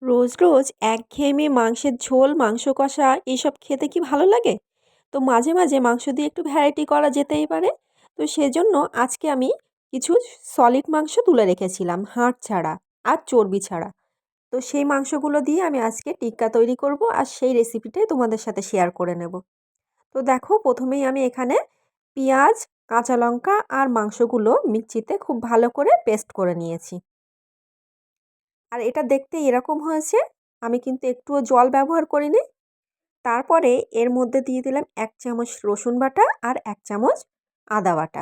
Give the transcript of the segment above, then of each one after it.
রোজ রোজ একঘেয়েমি মাংসের ঝোল, মাংস কষা এসব খেতে কি ভালো লাগে? তো মাঝে মাঝে মাংস দিয়ে একটু ভ্যারাইটি করা যেতেই পারে। তো সেজন্য আজকে আমি কিছু সলিড মাংস তুলে রেখেছিলাম, হাড় ছাড়া আর চর্বি ছাড়া। তো সেই মাংসগুলো দিয়ে আমি আজকে টিক্কা তৈরি করব আর সেই রেসিপিটাই তোমাদের সাথে শেয়ার করে নেব। তো দেখো, প্রথমেই আমি এখানে পেঁয়াজ, কাঁচা লঙ্কা আর মাংসগুলো মিক্সিতে খুব ভালো করে পেস্ট করে নিয়েছি। আর এটা দেখতে এরকম হয়েছে, আমি কিন্তু একটুও জল ব্যবহার করিনি। তারপরে এর মধ্যে দিয়ে দিলাম 1 চামচ রসুন বাটা আর 1 চামচ আদা বাটা।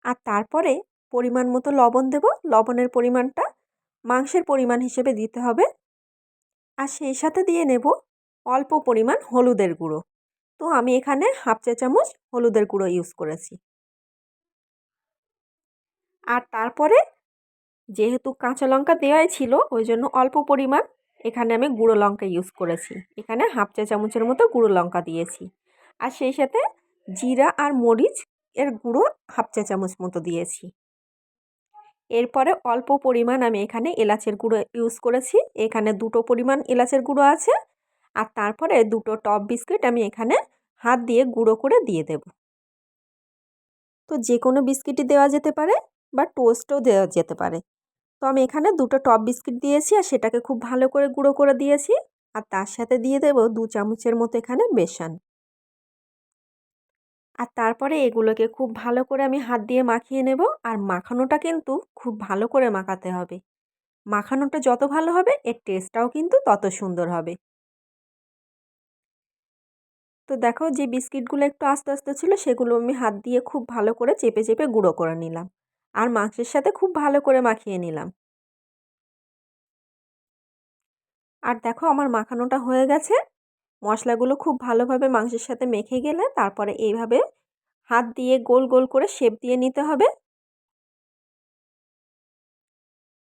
আর তারপরে পরিমাণ মতো লবণ দেব। লবণের পরিমাণটা মাংসের পরিমাণ হিসেবে দিতে হবে। আর সেই সাথে দিয়ে নেব অল্প পরিমাণ হলুদের গুঁড়ো। তো আমি এখানে হাফ চা চামচ হলুদের গুঁড়ো ইউজ করেছি। আর তারপরে যেহেতু কাঁচা লঙ্কা দেওয়াই ছিল, ওই জন্য অল্প পরিমাণ এখানে আমি গুঁড়ো লঙ্কা ইউজ করেছি। এখানে হাফ চা চামচের মতো গুঁড়ো লঙ্কা দিয়েছি। আর সেই সাথে জিরা আর মরিচ এর গুঁড়ো হাফ চা চামচ মতো দিয়েছি। এরপরে অল্প পরিমাণ আমি এখানে এলাচের গুঁড়ো ইউজ করেছি। এখানে 2টো পরিমাণ এলাচের গুঁড়ো আছে। আর তারপরে 2টো টপ বিস্কিট আমি এখানে হাত দিয়ে গুঁড়ো করে দিয়ে দেব। তো যে কোনো বিস্কিটই দেওয়া যেতে পারে বা টোস্টও দেওয়া যেতে পারে। তো আমি এখানে 2টো টপ বিস্কিট দিয়েছি আর সেটাকে খুব ভালো করে গুঁড়ো করে দিয়েছি। আর তার সাথে দিয়ে দেব 2 চামচের মতো এখানে বেসন। আর তারপরে এগুলোকে খুব ভালো করে আমি হাত দিয়ে মাখিয়ে নেব। আর মাখানোটা কিন্তু খুব ভালো করে মাখাতে হবে। মাখানোটা যত ভালো হবে এর টেস্টটাও কিন্তু তত সুন্দর হবে। তো দেখো, যে বিস্কিটগুলো একটু আস্তে আস্তে ছিল সেগুলো আমি হাত দিয়ে খুব ভালো করে চেপে চেপে গুঁড়ো করে নিলাম। আর মাংসের সাথে খুব ভালো করে মাখিয়ে নিলাম। আর দেখো, আমার মাখানোটা হয়ে গেছে। মশলাগুলো খুব ভালোভাবে মাংসের সাথে মেখে গেলে তারপরে এইভাবে হাত দিয়ে গোল গোল করে শেপ দিয়ে নিতে হবে।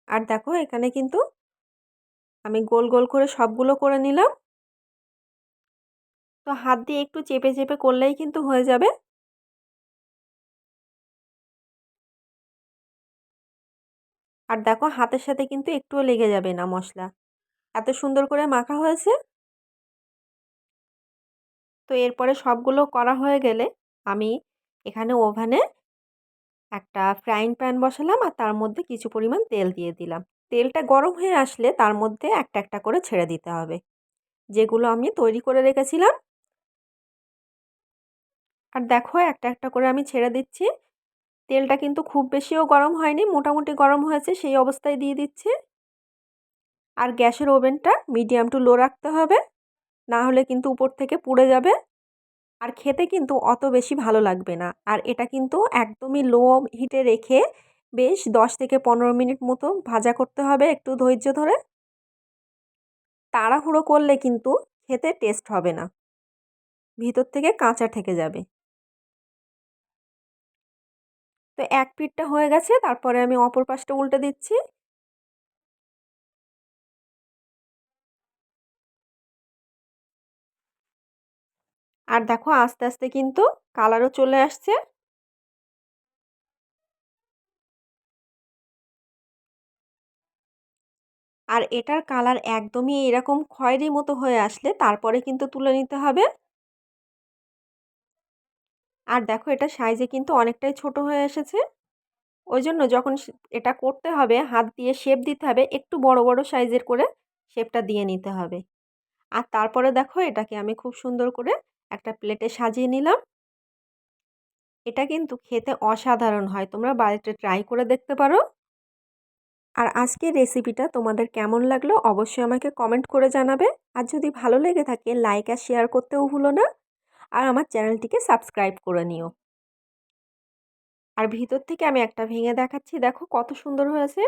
আর দেখো, এখানে কিন্তু আমি গোল গোল করে সবগুলো করে নিলাম। তো হাত দিয়ে একটু চেপে চেপে করলেই কিন্তু হয়ে যাবে। আর দেখো, হাতের সাথে কিন্তু একটুও লেগে যাবে না মশলা। এত সুন্দর করে মাখা হয়েছে। তো এরপরে সবগুলো করা হয়ে গেলে আমি এখানে ওভেনে একটা ফ্রাইং প্যান বসালাম আর তার মধ্যে কিছু পরিমাণ তেল দিয়ে দিলাম। তেলটা গরম হয়ে আসলে তার মধ্যে একটা একটা করে ছেড়ে দিতে হবে, যেগুলো আমি তৈরি করে রেখেছিলাম। আর দেখো, একটা একটা করে আমি ছেড়ে দিচ্ছি। তেলটা কিন্তু খুব বেশিও গরম হয়নি, মোটামুটি গরম হয়েছে, সেই অবস্থায় দিয়ে দিচ্ছি। আর গ্যাসের ওভেনটা মিডিয়াম টু লো রাখতে হবে, না হলে কিন্তু উপর থেকে পুড়ে যাবে। আর খেতে কিন্তু অত বেশি ভালো লাগবে না। আর এটা কিন্তু একদমই লো হিটে রেখে বেশ 10 থেকে 15 মিনিট মতো ভাজা করতে হবে একটু ধৈর্য ধরে। তাড়াহুড়ো করলে কিন্তু খেতে টেস্ট হবে না, ভিতর থেকে কাঁচা থেকে যাবে। তো এক পিঠটা হয়ে গেছে, তারপরে আমি অপর পাশটা উল্টে দিচ্ছি। আর দেখো, আস্তে আস্তে কিন্তু কালারও চলে আসছে। আর এটার কালার একদমই এরকম খয়েরি মতো হয়ে আসলে তারপরে কিন্তু তুলে নিতে হবে। আর দেখো, এটা সাইজে কিন্তু অনেকটাই ছোট হয়ে এসেছে। ওই জন্য যখন এটা করতে হবে, হাত দিয়ে শেপ দিতে হবে, একটু বড় বড় সাইজের করে শেপটা দিয়ে নিতে হবে। আর তারপরে দেখো, এটাকে আমি খুব সুন্দর করে একটা প্লেটে সাজিয়ে নিলাম। এটা কিন্তু খেতে অসাধারণ হয়, তোমরা বাড়িতে ট্রাই করে দেখতে পারো। আর আজকের রেসিপিটা তোমাদের কেমন লাগলো অবশ্যই আমাকে কমেন্ট করে জানাবে। আর যদি ভালো লেগে থাকে লাইক আর শেয়ার করতেও ভুলো না। আর আমার চ্যানেলটিকে সাবস্ক্রাইব করে নিও। আর ভিতর থেকে আমি একটা ভেঙে দেখাচ্ছি, দেখো কত সুন্দর হয়েছে।